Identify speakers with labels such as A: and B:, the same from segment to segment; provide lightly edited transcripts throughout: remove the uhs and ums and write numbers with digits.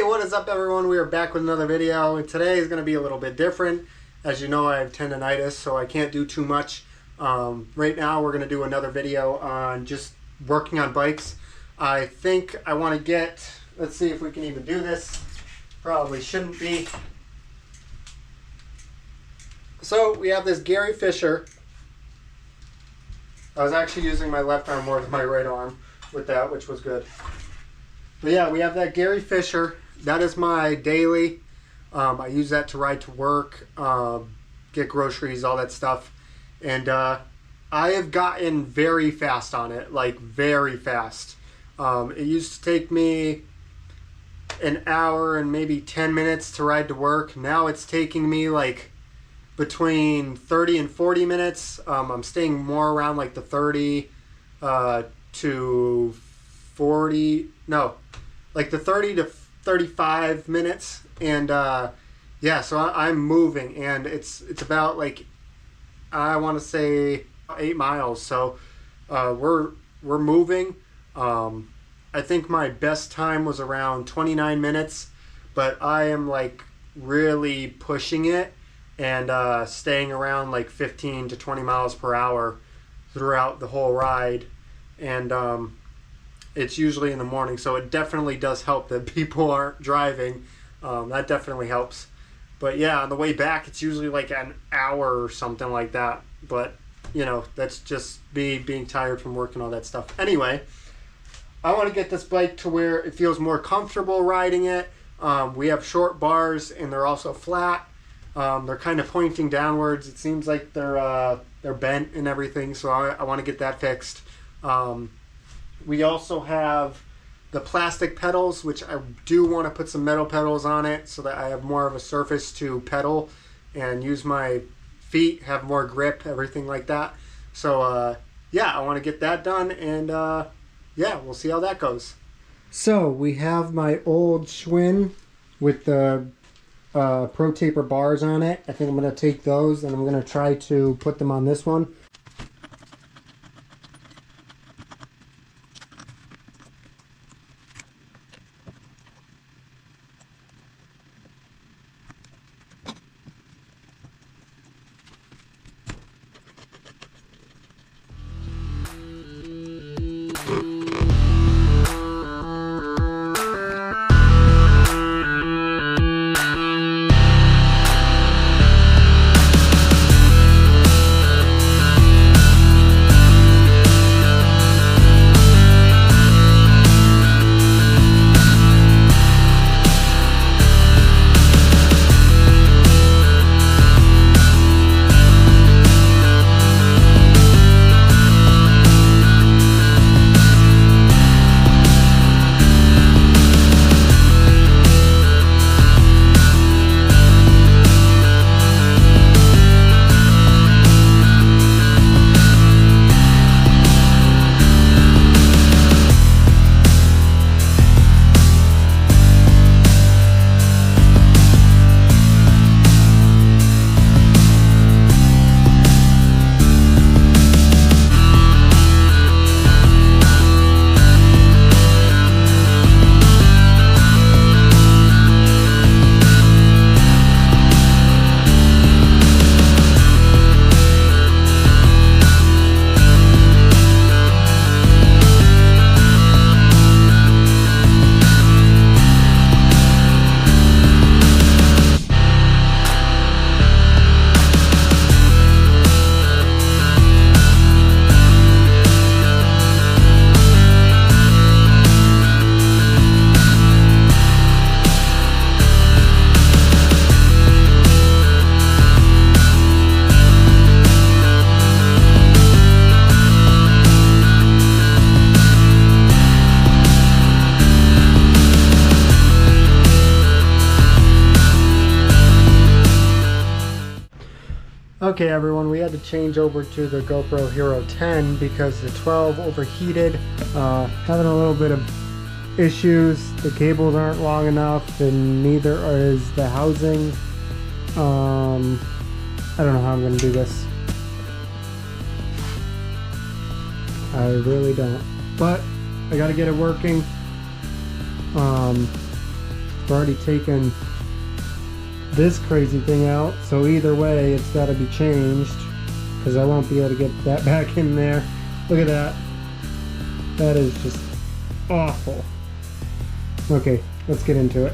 A: what is up everyone? We are back with another video, and today is going to be a little bit different. As you know, I have tendonitis, so I can't do too much. Right now we're going to do another video on just working on bikes. I think I want to get, let's see if we can even do this. Probably shouldn't be. So we have this Gary Fisher. I was actually using my left arm more than my right arm with that, which was good. But yeah, we have that Gary Fisher. That is my daily. I use that to ride to work, get groceries, all that stuff. And I have gotten very fast on it, like very fast. It used to take me an hour and maybe 10 minutes to ride to work. Now it's taking me like between 30 and 40 minutes. I'm staying more around like the 30 to 40, no, like the 30 to 35 minutes. And yeah, so I'm moving, and it's about like, I want to say 8 miles. So we're moving. I think my best time was around 29 minutes, but I am like really pushing it and staying around like 15 to 20 miles per hour throughout the whole ride. And it's usually in the morning, so it definitely does help that people aren't driving. That definitely helps. But yeah, on the way back, it's usually like an hour or something like that. But, you know, that's just me being tired from work and all that stuff. Anyway, I want to get this bike to where it feels more comfortable riding it. We have short bars, and they're also flat. They're kind of pointing downwards. It seems like they're bent and everything, so I want to get that fixed. We also have the plastic pedals, which I do want to put some metal pedals on it so that I have more of a surface to pedal and use my feet, have more grip, everything like that. So yeah, I want to get that done, and yeah, we'll see how that goes. So we have my old Schwinn with the Pro Taper bars on it. I think I'm going to take those and I'm going to try to put them on this one. Okay everyone, we had to change over to the GoPro Hero 10 because the 12 overheated, having a little bit of issues. The cables aren't long enough and neither is the housing. I don't know how I'm going to do this. I really don't. But I got to get it working. I've already taken this crazy thing out, so either way it's got to be changed because I won't be able to get that back in there. Look at that. That is just awful. Okay, let's get into it.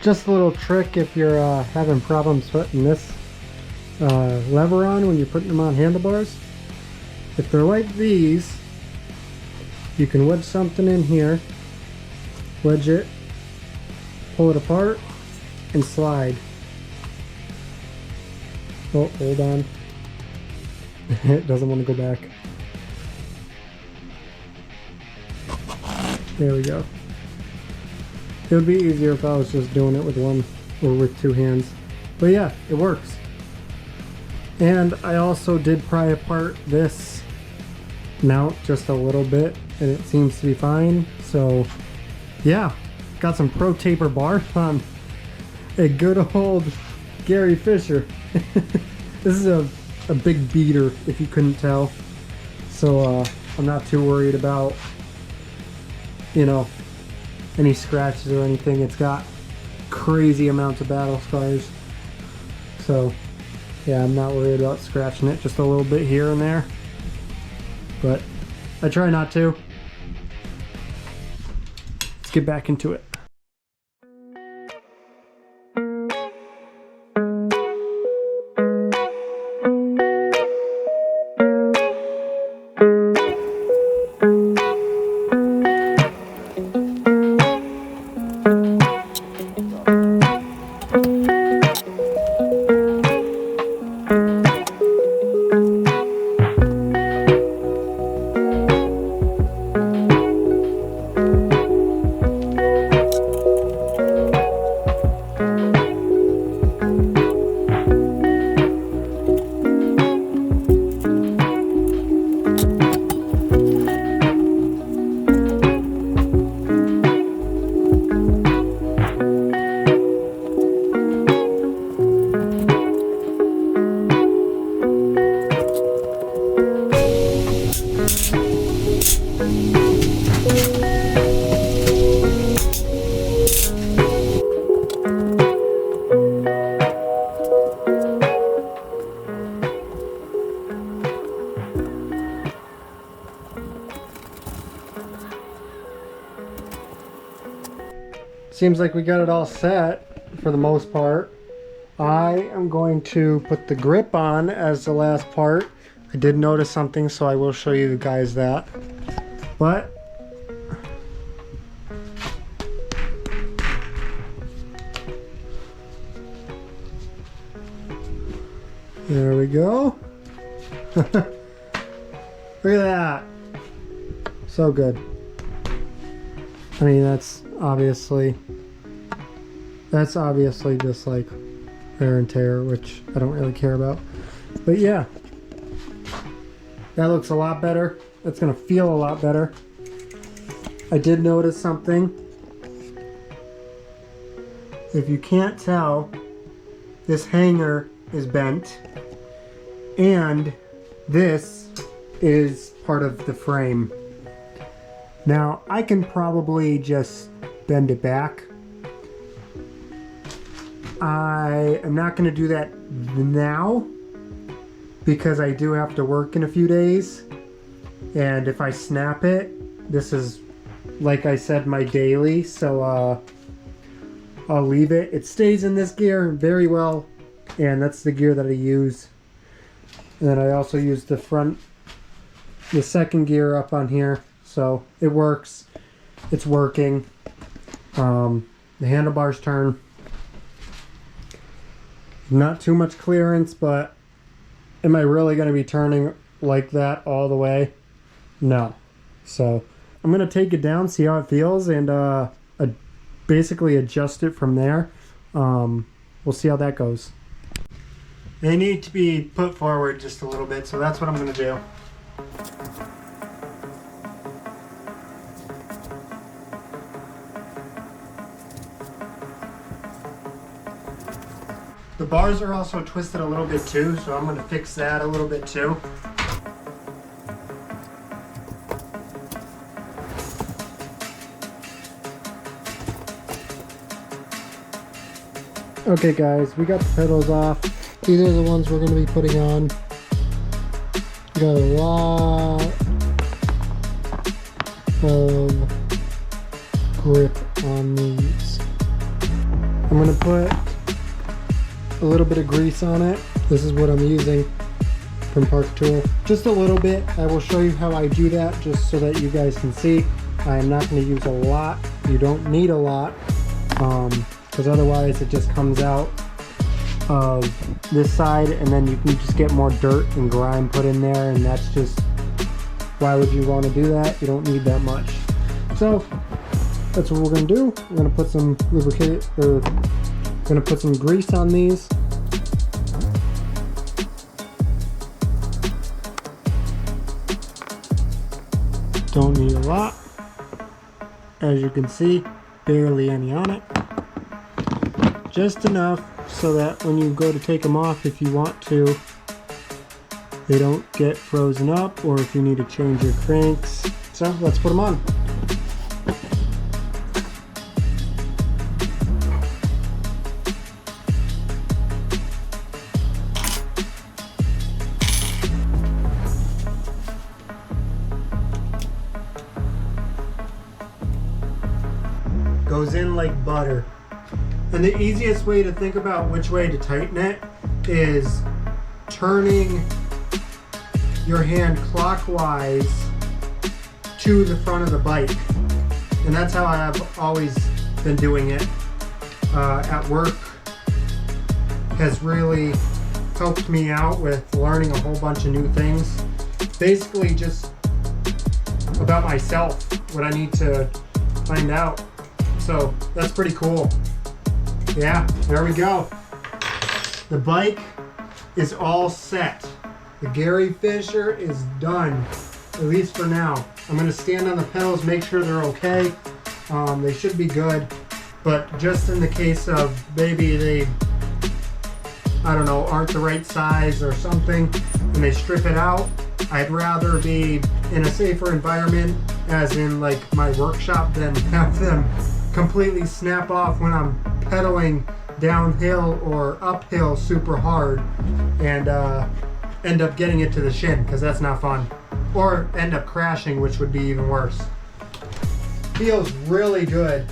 A: Just a little trick if you're having problems putting this lever on when you're putting them on handlebars. If they're like these, you can wedge something in here, wedge it, pull it apart, and slide. Oh, hold on. It doesn't want to go back. There we go. It would be easier if I was just doing it with one or with two hands. But yeah, it works. And I also did pry apart this mount just a little bit and it seems to be fine. So yeah, got some Pro Taper bars on a good old Gary Fisher. This is a big beater if you couldn't tell. So I'm not too worried about, you know, any scratches or anything. It's got crazy amounts of battle scars, so yeah, I'm not worried about scratching it. Just a little bit here and there, but I try not to. Let's get back into it. Seems like we got it all set for the most part. I am going to put the grip on as the last part. I did notice something, so I will show you guys that. But there we go. Look at that. So good. I mean, that's obviously just like wear and tear, which I don't really care about. But yeah, that looks a lot better. That's gonna feel a lot better. I did notice something. If you can't tell, this hanger is bent and this is part of the frame. Now I can probably just bend it back. I am not going to do that now because I do have to work in a few days. And if I snap it, this is, like I said, my daily. So I'll leave it. It stays in this gear very well. And that's the gear that I use. And then I also use the second gear up on here. So it works. It's working. The handlebars turn. Not too much clearance, but am I really going to be turning like that all the way? No. So I'm going to take it down, see how it feels, and basically adjust it from there. We'll see how that goes. They need to be put forward just a little bit, so that's what I'm going to do. The bars are also twisted a little bit too, so I'm going to fix that a little bit too. Okay guys, we got the pedals off. These are the ones we're going to be putting on. Got a lot of grip on these. I'm going to put a little bit of grease on it. This is what I'm using from Park Tool. Just a little bit. I will show you how I do that just so that you guys can see. I am not going to use a lot. You don't need a lot because otherwise it just comes out of this side and then you can just get more dirt and grime put in there, and that's just, why would you want to do that? You don't need that much. So that's what we're going to do. We're going to put some lubricate, or going to put some grease on these. Don't need a lot. As you can see, barely any on it. Just enough so that when you go to take them off, if you want to, they don't get frozen up, or if you need to change your cranks. So let's put them on. Goes in like butter. And the easiest way to think about which way to tighten it is turning your hand clockwise to the front of the bike. And that's how I've always been doing it at work. Has really helped me out with learning a whole bunch of new things. Basically just about myself, what I need to find out. So that's pretty cool. Yeah, there we go. The bike is all set. The Gary Fisher is done, at least for now. I'm gonna stand on the pedals, make sure they're okay. They should be good, but just in the case of maybe they, I don't know, aren't the right size or something, and they strip it out, I'd rather be in a safer environment, as in like my workshop, than have them completely snap off when I'm pedaling downhill or uphill super hard and end up getting it to the shin, because that's not fun. Or end up crashing, which would be even worse. Feels really good.